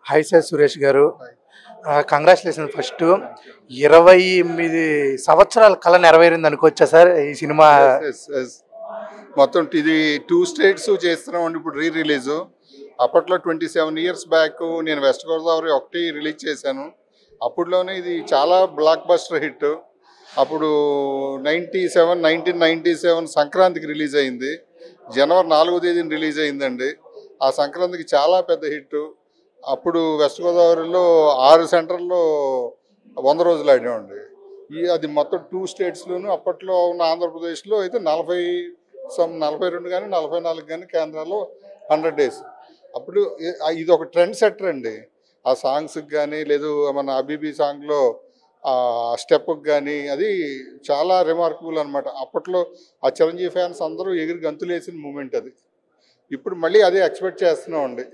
Hi sir Suresh గారు. Congratulation first. 28 సంవత్సరాల కళ నెరవేరింది అనుకోవచ్చా సార్ ఈ సినిమా? మొత్తం ఇది 2 స్టేట్స్ చేస్తున్నామండి ఇప్పుడు రిలీజ్. అప్పట్లో 27 years బ్యాక్ నేను వెస్ట్ గోదావరి ఒకటి రిలీజ్ చేశాను. అప్పుడులోనే ఇది చాలా బ్లాక్ బస్టర్ హిట్. అప్పుడు 1997 సంక్రాంతికి రిలీజ్ అయింది. జనవరి 4వ తేదీన రిలీజ్ అయిందండి. ఆ సంక్రాంతికి చాలా పెద్ద హిట్. అప్పుడు వెస్ట్ గోదావరిలో 6 సెంటర్లో 100 రోజులు ఆడామండి. అది మొత్తం 2 స్టేట్స్లోను. అప్పట్లో ఉన్న ఆంధ్రప్రదేశ్లో అయితే 42 కానీ 44 కానీ కేంద్రాల్లో 100 days. అప్పుడు ఇది ఒక ట్రెండ్ సెట్టర్ అండి. ఆ సాంగ్స్కి కానీ లేదు మన అబీబీ సాంగ్లో స్టెప్కి కానీ అది చాలా రిమార్కబుల్ అనమాట. అప్పట్లో ఆ చిరంజీవి ఫ్యాన్స్ అందరూ ఎగిరి గంతులు వేసిన మూమెంట్ అది. ఇప్పుడు మళ్ళీ అదే ఎక్స్పెక్ట్ చేస్తున్నామండి.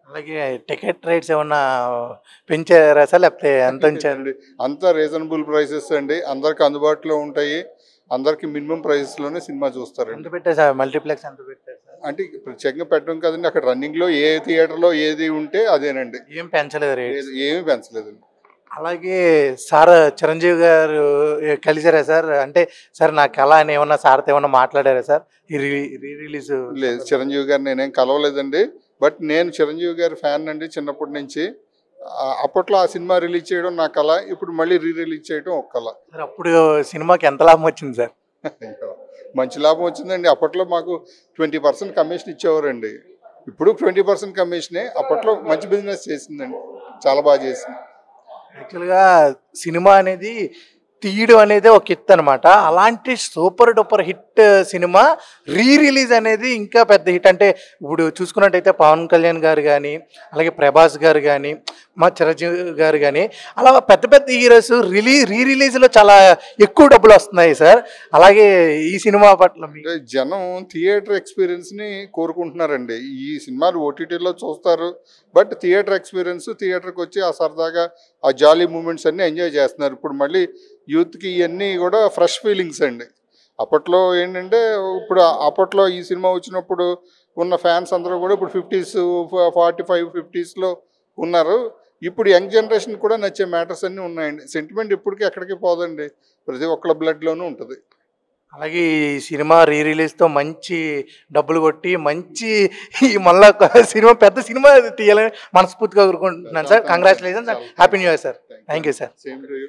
అలాగే టికెట్ రేట్స్ ఏమన్నా పెంచారా సార్, లేకపోతే ఎంత ఉంచారండి? అంతా రీజనబుల్ ప్రైసెస్ అండి. అందరికి అందుబాటులో ఉంటాయి. అందరికి మినిమం ప్రైసెస్లోనే సినిమా చూస్తారండి. ఎంత పెట్టారు సార్? మల్టీప్లెక్స్ ఎంత పెట్టారు సార్? అంటే ప్రత్యేకంగా పెట్టడం కదండి, అక్కడ రన్నింగ్లో ఏ థియేటర్లో ఏది ఉంటే అదేనండి. ఏం పెంచలేదు రేట్? ఏమీ పెంచలేదండి. అలాగే సార్ చిరంజీవి గారు కలిసారా సార్? అంటే సార్ నా కళ అని ఏమన్నా సార్తో ఏమన్నా మాట్లాడారా సార్ ఈ రిలీజ్? లేదు, చిరంజీవి గారు నేనేం కలవలేదండి. బట్ నేను చిరంజీవి గారి ఫ్యాన్ అండి చిన్నప్పటి నుంచి. అప్పట్లో ఆ సినిమా రిలీజ్ చేయడం నా కళ, ఇప్పుడు మళ్ళీ రిలీజ్ చేయడం ఒక కళ. సార్ అప్పుడు సినిమాకి ఎంత లాభం వచ్చింది సార్? మంచి లాభం వచ్చిందండి. అప్పట్లో మాకు 20% కమిషన్ ఇచ్చేవారండి. ఇప్పుడు 20% కమిషనే. అప్పట్లో మంచి బిజినెస్ చేసిందండి, చాలా బాగా చేసింది. యాక్చువల్గా సినిమా అనేది తీయడం అనేది ఒక హిట్ అనమాట. అలాంటి super duper hit cinema release అనేది ఇంకా పెద్ద హిట్. అంటే ఇప్పుడు చూసుకున్నట్టయితే పవన్ కళ్యాణ్ గారు కానీ, అలాగే ప్రభాస్ గారు కానీ, మా చిరంజీవి గారు కానీ, అలా పెద్ద పెద్ద హీరోస్ రిలీజ్లో చాలా ఎక్కువ డబ్బులు వస్తున్నాయి సార్. అలాగే ఈ సినిమా పట్ల జనం థియేటర్ ఎక్స్పీరియన్స్ని కోరుకుంటున్నారండి. ఈ సినిమాలు ఓటీటీలో చూస్తారు, బట్ థియేటర్ ఎక్స్పీరియన్స్, థియేటర్కి వచ్చి ఆ సరదాగా ఆ జాలీ మూమెంట్స్ అన్నీ ఎంజాయ్ చేస్తున్నారు. ఇప్పుడు మళ్ళీ యూత్కి ఇవన్నీ కూడా ఫ్రెష్ ఫీలింగ్స్ అండి. అప్పట్లో ఏంటంటే ఇప్పుడు అప్పట్లో ఈ సినిమా వచ్చినప్పుడు ఉన్న ఫ్యాన్స్ అందరూ కూడా ఇప్పుడు 50s 45 50sలో ఉన్నారు. ఇప్పుడు యంగ్ జనరేషన్ కూడా నచ్చే మ్యాటర్స్ అన్నీ ఉన్నాయండి. సెంటిమెంట్ ఇప్పటికీ ఎక్కడికి పోదండి, ప్రతి ఒక్కళ్ళ బ్లడ్లోనూ ఉంటుంది. అలాగే ఈ సినిమా రిలీజ్తో మంచి డబ్బులు కొట్టి మంచి మళ్ళా సినిమా పెద్ద సినిమా తీయాలని మనస్ఫూర్తిగా కోరుకుంటున్నాను sir. Congratulations, happy new year sir. Thank you sir. Same to you.